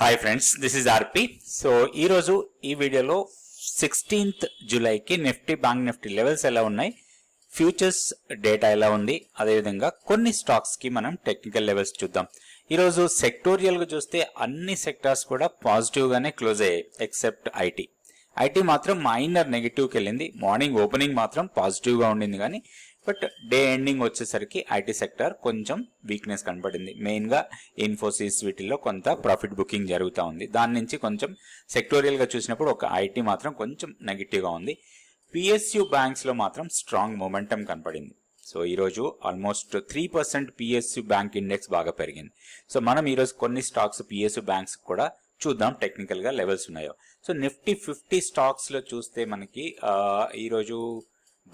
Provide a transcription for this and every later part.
Hi friends, this is RP. So ఈరోజు ఈ వీడియోలో 16th జూలైకి నిఫ్టీ, బ్యాంక్ నిఫ్టీ లెవెల్స్ ఎలా ఉన్నాయి, ఫ్యూచర్స్ డేటా ఎలా ఉంది, అదేవిధంగా కొన్ని స్టాక్స్కి మనం టెక్నికల్ లెవెల్స్ చూద్దాం. ఈరోజు సెక్టోరియల్గా చూస్తే అన్ని సెక్టార్స్ కూడా పాజిటివ్గానే క్లోజ్ అయ్యాయి ఎక్సెప్ట్ ఐటీ. ఐటీ మాత్రం మైనర్ నెగిటివ్కి వెళ్ళింది. మార్నింగ్ ఓపెనింగ్ మాత్రం పాజిటివ్గా ఉండింది, కానీ బట్ డే ఎండింగ్ వచ్చేసరికి ఐటీ సెక్టర్ కొంచెం వీక్నెస్ కనపడింది. మెయిన్గా ఇన్ఫోసిస్ వీటిల్లో కొంత ప్రాఫిట్ బుకింగ్ జరుగుతూ ఉంది. దాని నుంచి కొంచెం సెక్టోరియల్గా చూసినప్పుడు ఒక ఐటీ మాత్రం కొంచెం నెగిటివ్గా ఉంది. పిఎస్యు బ్యాంక్స్లో మాత్రం స్ట్రాంగ్ మొమెంటం కనపడింది. సో ఈరోజు ఆల్మోస్ట్ 3% పిఎస్యు బ్యాంక్ ఇండెక్స్ బాగా పెరిగింది. సో మనం ఈరోజు కొన్ని స్టాక్స్ పిఎస్యు బ్యాంక్స్ కూడా చూద్దాం టెక్నికల్గా లెవెల్స్ ఉన్నాయో. సో నిఫ్టీ 50 స్టాక్స్లో చూస్తే మనకి ఈరోజు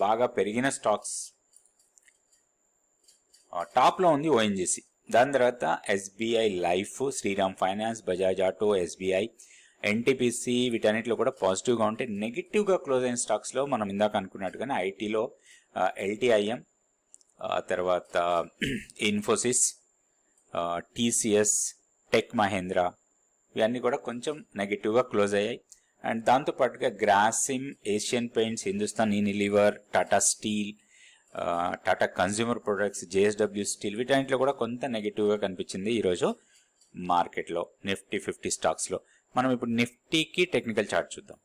బాగా పెరిగిన స్టాక్స్ టాప్లో ఉంది ఓఎన్జీసీ, దాని తర్వాత SBI Life, Shriram Finance, Bajaj Auto, SBI, NTPC వీటన్నిటిలో కూడా పాజిటివ్గా ఉంటే నెగిటివ్గా క్లోజ్ అయిన స్టాక్స్లో మనం ఇందాక అనుకున్నట్టుగానే ఐటీలో ఎల్టీఐఎం, తర్వాత ఇన్ఫోసిస్, టీసీఎస్, టెక్ మహేంద్ర ఇవన్నీ కూడా కొంచెం నెగిటివ్గా క్లోజ్ అయ్యాయి. అండ్ దాంతోపాటుగా Grasim, Asian paints, Hindustan Unilever, Tata steel, Tata consumer products, JSW steel వీటన్నిటిలో కూడా కొంత నెగిటివ్గా కనిపించింది ఈరోజు మార్కెట్లో నిఫ్టీ 50 స్టాక్స్లో. మనం ఇప్పుడు నిఫ్టీకి టెక్నికల్ చార్ట్ చూద్దాం.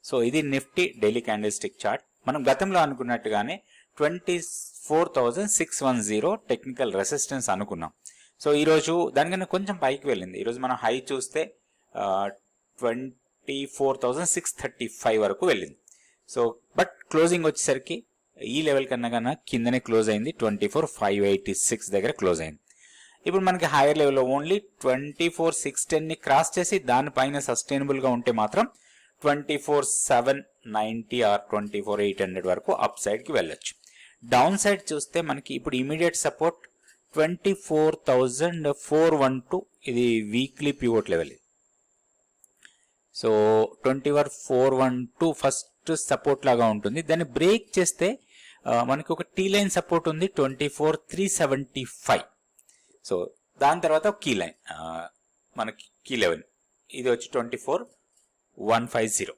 సో ఇది Nifty daily candle stick chart. మనం గతంలో అనుకున్నట్టుగానే 24,610 టెక్నికల్ రెసిస్టెన్స్ అనుకున్నాం. సో ఈరోజు దానికన్నా కొంచెం పైకి వెళ్ళింది. ఈరోజు మనం హై చూస్తే 24,635 వరకు వెళ్ళింది. సో బట్ క్లోజింగ్ వచ్చేసరికి ఈ లెవెల్ కన్నా కిందనే క్లోజ్ అయింది. 24,586 దగ్గర క్లోజ్ అయింది. ఇప్పుడు మనకి హైయర్ లెవెల్లో ఓన్లీ 24,610ని క్రాస్ చేసి దానిపైన సస్టైనబుల్గా ఉంటే మాత్రం 24,790 ఆర్ 24,800 వరకు అప్ సైడ్కి వెళ్ళొచ్చు. డౌన్ సైడ్ చూస్తే మనకి ఇప్పుడు ఇమీడియట్ సపోర్ట్ 24,412, ఇది weekly pivot level. So 24,412 first support లాగా ఉంటుంది. దాన్ని బ్రేక్ చేస్తే మనకి ఒక టీ లైన్ సపోర్ట్ ఉంది 24,375. సో దాని తర్వాత కీ లైన్ మనకి కీ లెవెల్ ఇది వచ్చి 24,150.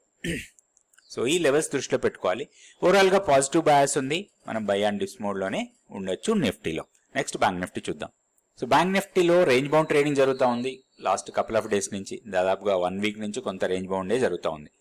సో ఈ లెవెల్స్ దృష్టిలో పెట్టుకోవాలి. ఓవరాల్గా పాజిటివ్ బయాస్ ఉంది. మనం బై అండ్ డిప్స్ మోడ్లోనే ఉండొచ్చు నిఫ్టీలో. నెక్స్ట్ బ్యాంక్ నిఫ్టీ చూద్దాం. సో బ్యాంక్ నిఫ్టీలో రేంజ్ బౌండ్ ట్రేడింగ్ జరుగుతూ ఉంది. లాస్ట్ కపుల్ ఆఫ్ డేస్ నుంచి దాదాపుగా 1 వీక్ నుంచి కొంత రేంజ్ బౌండే జరుగుతూ ఉంది.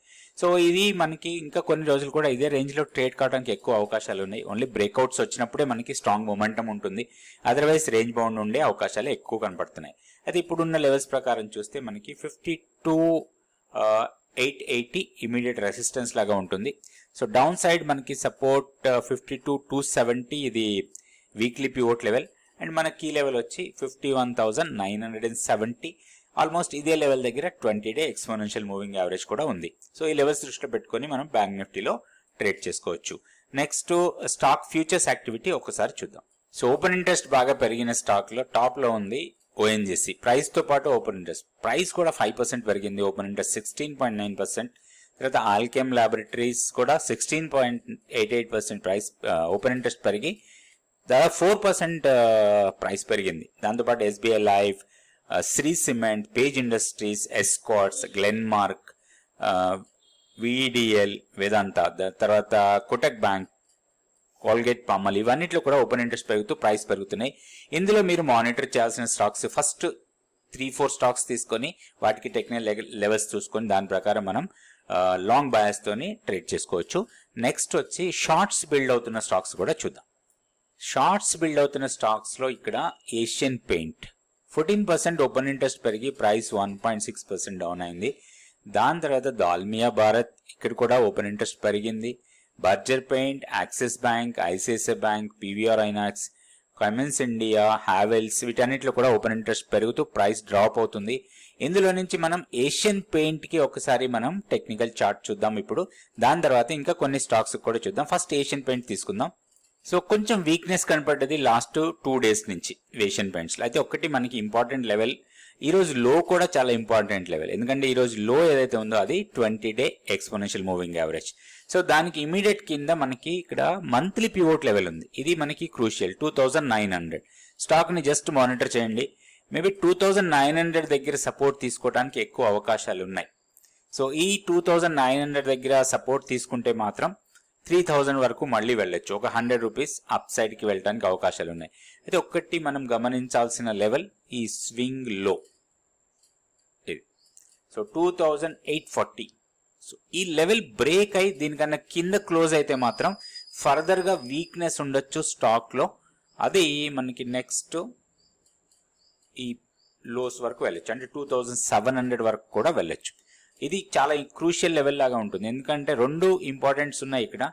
సో ఇది మనకి ఇంకా కొన్ని రోజులు కూడా ఇదే రేంజ్లో ట్రేడ్ కావడానికి ఎక్కువ అవకాశాలు ఉన్నాయి. ఓన్లీ బ్రేక్అవుట్స్ వచ్చినప్పుడే మనకి స్ట్రాంగ్ మొమెంటం ఉంటుంది. అదర్వైజ్ రేంజ్ బౌండ్ ఉండే అవకాశాలు ఎక్కువ కనపడుతున్నాయి. అయితే ఇప్పుడున్న లెవెల్స్ ప్రకారం చూస్తే మనకి 52,880 ఇమీడియట్ రెసిస్టెన్స్ లాగా ఉంటుంది. సో డౌన్ సైడ్ మనకి సపోర్ట్ 52,270, ఇది వీక్లీ పివోట్ లెవెల్. అండ్ మన కీ లెవెల్ వచ్చి 51,970. ఆల్మోస్ట్ ఇదే లెవెల్ దగ్గర 20-డే ఎక్స్పోనెన్షియల్ మూవింగ్ యావరేజ్ కూడా ఉంది. సో ఈ లెవెల్స్ దృష్టిలో పెట్టుకొని మనం బ్యాంక్ నిఫ్టీలో ట్రేడ్ చేసుకోవచ్చు. నెక్స్ట్ స్టాక్ ఫ్యూచర్స్ యాక్టివిటీ ఒకసారి చూద్దాం. సో ఓపెన్ ఇంట్రెస్ట్ బాగా పెరిగిన స్టాక్లో టాప్లో ఉంది ఓఎన్జీసీ. ప్రైస్తో పాటు ఓపెన్ ఇంట్రెస్ట్ ప్రైస్ కూడా 5% పెరిగింది. Open interest 16.9%. తర్వాత ఆల్కెమ్ ల్యాబొరేటరీస్ కూడా 16.88% ప్రైస్ ఓపెన్ ఇంట్రెస్ట్ పెరిగి దాదాపు 4% ప్రైస్ పెరిగింది. దాంతోపాటు SBI Life, Shree Cement, Page Industries, Escorts, Glenmark, VDL, Vedanta, తర్వాత కోటక్ బ్యాంక్, కోల్గేట్ పామల్ ఇవన్నిట్లో కూడా ఓపెన్ ఇంట్రెస్ట్ పెరుగుతూ ప్రైస్ పెరుగుతున్నాయి. ఇందులో మీరు మానిటర్ చేయాల్సిన స్టాక్స్ ఫస్ట్ 3-4 స్టాక్స్ తీసుకొని వాటికి టెక్నికల్ లెవెల్స్ చూసుకొని దాని ప్రకారం మనం లాంగ్ బయాస్తోని ట్రేడ్ చేసుకోవచ్చు. నెక్స్ట్ వచ్చి షార్ట్స్ బిల్డ్ అవుతున్న స్టాక్స్ కూడా చూద్దాం. షార్ట్స్ బిల్డ్ అవుతున్న స్టాక్స్లో ఇక్కడ ఏషియన్ పెయింట్ 14% ఓపెన్ ఇంట్రెస్ట్ పెరిగి ప్రైస్ 1.6% డౌన్ అయింది. దాని తర్వాత దాల్మియా భారత్, ఇక్కడ కూడా ఓపెన్ ఇంట్రెస్ట్ పెరిగింది. Berger paint, axis bank, ICICI bank, PVR INOX, commence India, Havells వీటన్నిటిలో కూడా ఓపెన్ ఇంట్రెస్ట్ పెరుగుతూ ప్రైస్ డ్రాప్ అవుతుంది. ఇందులో నుంచి మనం ఏషియన్ పెయింట్కి ఒకసారి మనం టెక్నికల్ చార్ట్ చూద్దాం ఇప్పుడు. దాని తర్వాత ఇంకా కొన్ని స్టాక్స్ కూడా చూద్దాం. ఫస్ట్ ఏషియన్ పెయింట్ తీసుకుందాం. సో కొంచెం వీక్నెస్ కనపడ్డది లాస్ట్ 2 డేస్ నుంచి ఏషియన్ పెయింట్స్లో. అయితే ఒకటి మనకి ఇంపార్టెంట్ లెవెల్, ఈరోజు లో కూడా చాలా ఇంపార్టెంట్ లెవెల్. ఎందుకంటే ఈరోజు లో ఏదైతే ఉందో అది 20-డే ఎక్స్పోనెన్షియల్ మూవింగ్ యావరేజ్. సో దానికి ఇమీడియట్ కింద మనకి ఇక్కడ మంత్లీ పివోట్ లెవెల్ ఉంది. ఇది మనకి క్రూషియల్ 2,900. స్టాక్ని జస్ట్ మానిటర్ చేయండి. మేబీ 2900 దగ్గర సపోర్ట్ తీసుకోవడానికి ఎక్కువ అవకాశాలు ఉన్నాయి. సో ఈ 2900 దగ్గర సపోర్ట్ తీసుకుంటే మాత్రం 3000 వరకు మళ్ళీ వెళ్ళొచ్చు. ఒక 100 రూపీస్ అప్ సైడ్ కి వెళ్ళడానికి అవకాశాలు ఉన్నాయి. అయితే ఒక్కటి మనం గమనించాల్సిన లెవెల్ ఈ స్వింగ్ లో ఇది. సో 2840. సో ఈ లెవెల్ బ్రేక్ అయి దీనికన్నా కింద క్లోజ్ అయితే మాత్రం ఫర్దర్ గా వీక్నెస్ ఉండొచ్చు స్టాక్ లో. అది మనకి నెక్స్ట్ ఈ లోస్ వరకు వెళ్ళొచ్చు, అంటే 2700 వరకు కూడా వెళ్ళొచ్చు. ఇది చాలా క్రూషియల్ లెవెల్ లాగా ఉంటుంది, ఎందుకంటే రెండు ఇంపార్టెంట్స్ ఉన్నాయి ఇక్కడ.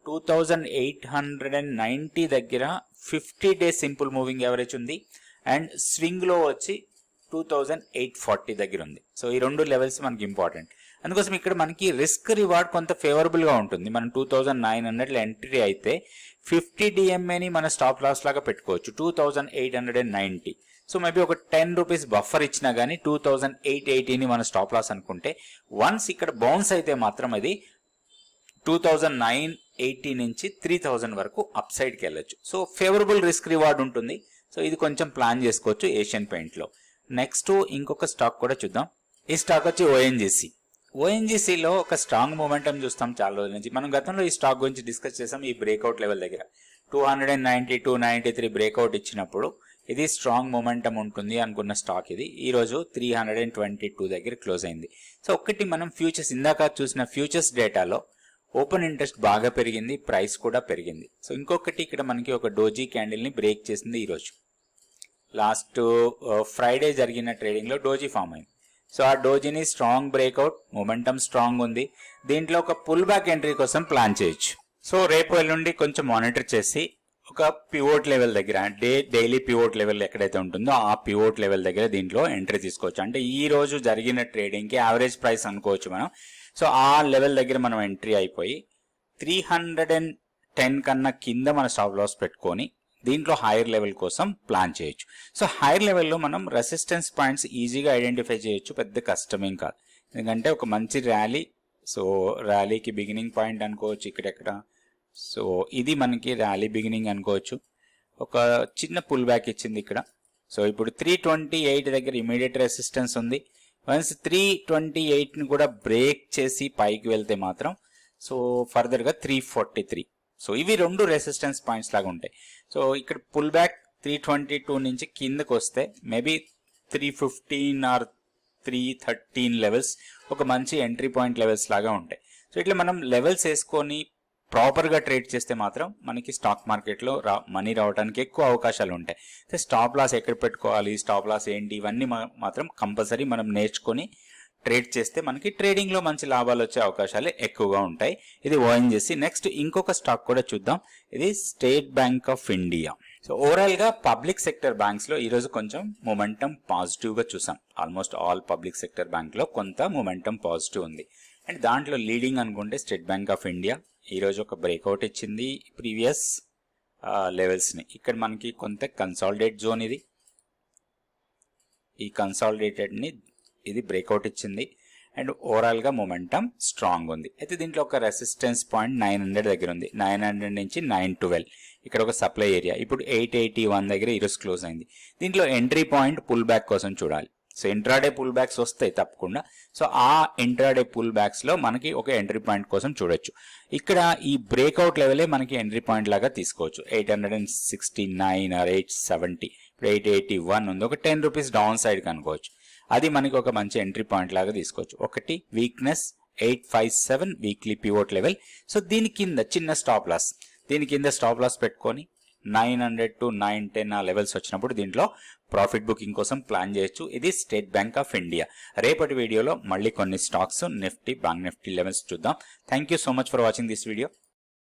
2890 దగ్గర 50 డే సింపుల్ మూవింగ్ యావరేజ్ ఉంది, అండ్ స్వింగ్ లో వచ్చి 2840 దగ్గర ఉంది. సో ఈ రెండు లెవెల్స్ మనకి ఇంపార్టెంట్. అందుకోసం ఇక్కడ మనకి రిస్క్ రివార్డ్ కొంత ఫేవరబుల్ గా ఉంటుంది. మనం 2900 ఎంట్రీ అయితే 50 డిఎంఏని మన స్టాప్ లాస్ లాగా పెట్టుకోవచ్చు 2890. సో మేబీ ఒక 10 రూపీస్ బఫర్ ఇచ్చినా గానీ 2880ని మన స్టాప్ లాస్ అనుకుంటే, వన్స్ ఇక్కడ బౌన్స్ అయితే మాత్రం అది 2980 నుంచి 3000 వరకు అప్ సైడ్ కి వెళ్ళొచ్చు. సో ఫేవరబుల్ రిస్క్ రివార్డ్ ఉంటుంది. సో ఇది కొంచెం ప్లాన్ చేసుకోవచ్చు ఏషియన్ పెయింట్ లో. నెక్స్ట్ ఇంకొక స్టాక్ కూడా చూద్దాం. ఈ స్టాక్ వచ్చి ఓఎన్జీసీ. ఓఎన్జీసీలో ఒక స్ట్రాంగ్ మూమెంటం చూస్తాం చాలా రోజుల నుంచి. మనం గతంలో ఈ స్టాక్ గురించి డిస్కస్ చేసాం. ఈ బ్రేక్అవుట్ లెవెల్ దగ్గర 292.93 బ్రేక్అవుట్ ఇచ్చినప్పుడు ఇది స్ట్రాంగ్ మూమెంటం ఉంటుంది అనుకున్న స్టాక్ ఇది. ఈ రోజు 322 దగ్గర క్లోజ్ అయింది. సో ఒకటి మనం ఫ్యూచర్స్ ఇందాక చూసిన ఫ్యూచర్స్ డేటాలో ఓపెన్ ఇంట్రెస్ట్ బాగా పెరిగింది, ప్రైస్ కూడా పెరిగింది. సో ఇంకొకటి ఇక్కడ మనకి ఒక డోజీ క్యాండిల్ ని బ్రేక్ చేసింది ఈ రోజు. లాస్ట్ ఫ్రైడే జరిగిన ట్రేడింగ్ లో డోజీ ఫామ్ అయింది. సో ఆ డోజీని స్ట్రాంగ్ బ్రేక్అవుట్, మొమెంటం స్ట్రాంగ్ ఉంది. దీంట్లో ఒక పుల్ బ్యాక్ ఎంట్రీ కోసం ప్లాన్ చేయొచ్చు. సో రేపు ఎల్లుండి కొంచెం మానిటర్ చేసి ఒక పివోట్ లెవెల్ దగ్గర, డైలీ పివోట్ లెవెల్ ఎక్కడైతే ఉంటుందో ఆ పివోట్ లెవెల్ దగ్గర దీంట్లో ఎంట్రీ తీసుకోవచ్చు. అంటే ఈ రోజు జరిగిన ట్రేడింగ్ కి యావరేజ్ ప్రైస్ అనుకోవచ్చు మనం. సో ఆ లెవెల్ దగ్గర మనం ఎంట్రీ అయిపోయి 310 కన్నా కింద మన స్టాప్ లాస్ పెట్టుకొని దీంట్లో హైయర్ లెవెల్ కోసం ప్లాన్ చేయొచ్చు. సో హైయర్ లెవెల్లో మనం రెసిస్టెన్స్ పాయింట్స్ ఈజీగా ఐడెంటిఫై చేయొచ్చు, పెద్ద కష్టమేం కాదు. ఎందుకంటే ఒక మంచి ర్యాలీ, సో ర్యాలీకి బిగినింగ్ పాయింట్ అనుకోవచ్చు ఇక్కడెక్కడ. సో ఇది మనకి ర్యాలీ బిగినింగ్ అనుకోవచ్చు. ఒక చిన్న పుల్ బ్యాక్ ఇచ్చింది ఇక్కడ. సో ఇప్పుడు 328 దగ్గర ఇమీడియట్ రెసిస్టెన్స్ ఉంది. వన్స్ 328ని కూడా బ్రేక్ చేసి పైకి వెళ్తే మాత్రం సో ఫర్దర్ గా 343. సో ఇవి రెండు రెసిస్టెన్స్ పాయింట్స్ లాగా ఉంటాయి. సో ఇక్కడ పుల్ బ్యాక్ 322 నుంచి కిందకు వస్తే మేబీ 315 ఆర్ 313 లెవెల్స్ ఒక మంచి ఎంట్రీ పాయింట్ లెవెల్స్ లాగా ఉంటాయి. సో ఇట్లా మనం లెవెల్స్ వేసుకొని ప్రాపర్ గా ట్రేడ్ చేస్తే మాత్రం మనకి స్టాక్ మార్కెట్ లో మనీ రావడానికి ఎక్కువ అవకాశాలు ఉంటాయి. స్టాప్ లాస్ ఎక్కడ పెట్టుకోవాలి, స్టాప్ లాస్ ఏంటి, ఇవన్నీ మాత్రం కంపల్సరీ మనం నేర్చుకొని ట్రేడ్ చేస్తే మనకి ట్రేడింగ్ లో మంచి లాభాలు వచ్చే అవకాశాలు ఎక్కువగా ఉంటాయి. ఇది ఓఎన్జీసీ. నెక్స్ట్ ఇంకొక స్టాక్ కూడా చూద్దాం. ఇది state bank of India. So overall గా పబ్లిక్ సెక్టర్ బ్యాంక్స్ లో ఈ రోజు కొంచెం మొమెంటం పాజిటివ్ గా చూసాం. Almost all public sector bank లో కొంత మొమెంటం పాజిటివ్ ఉంది. అండ్ దాంట్లో లీడింగ్ అనుకుంటే స్టేట్ బ్యాంక్ ఆఫ్ ఇండియా ఈ రోజు ఒక బ్రేక్అవుట్ ఇచ్చింది ప్రీవియస్ లెవెల్స్ ని. ఇక్కడ మనకి కొంత కన్సాలిడేట్ జోన్, ఇది ఈ కన్సాలిడేటెడ్ ని ఇది బ్రేక్అవుట్ ఇచ్చింది. అండ్ ఓవరాల్ గా మొమెంటం స్ట్రాంగ్ ఉంది. అయితే దీంట్లో ఒక రెసిస్టెన్స్ పాయింట్ 900 దగ్గర ఉంది. 900 నుంచి 912 ఇక్కడ ఒక సప్లై ఏరియా. ఇప్పుడు 881 దగ్గర ఈరోజు క్లోజ్ అయింది. దీంట్లో ఎంట్రీ పాయింట్ పుల్ బ్యాక్ కోసం చూడాలి. సో ఇంట్రాడే పుల్ బ్యాక్స్ వస్తాయి తప్పకుండా. సో ఆ ఇంట్రాడే పుల్ బ్యాక్స్ లో మనకి ఒక ఎంట్రీ పాయింట్ కోసం చూడొచ్చు. ఇక్కడ ఈ బ్రేక్అవుట్ లెవెలే మనకి ఎంట్రీ పాయింట్ లాగా తీసుకోవచ్చు. 869 ఆర్ 870, ఇప్పుడు 881 ఉంది. ఒక 10 రూపీస్ డౌన్ సైడ్ కనుకోవచ్చు. అది మనకి ఒక మంచి ఎంట్రీ పాయింట్ లాగా తీసుకోవచ్చు. ఒకటి weakness 857 weekly pivot level. So దీని కింద చిన్న స్టాప్ లాస్, దీని కింద స్టాప్ లాస్ పెట్టుకొని 900 to 910 ఆ లెవెల్స్ వచ్చినప్పుడు దీంట్లో ప్రాఫిట్ బుకింగ్ కోసం ప్లాన్ చేయొచ్చు. ఇది స్టేట్ బ్యాంక్ ఆఫ్ ఇండియా. రేపటి వీడియోలో మళ్ళీ కొన్ని stocks, Nifty, bank Nifty levels చూద్దాం. Thank you so much for watching this video.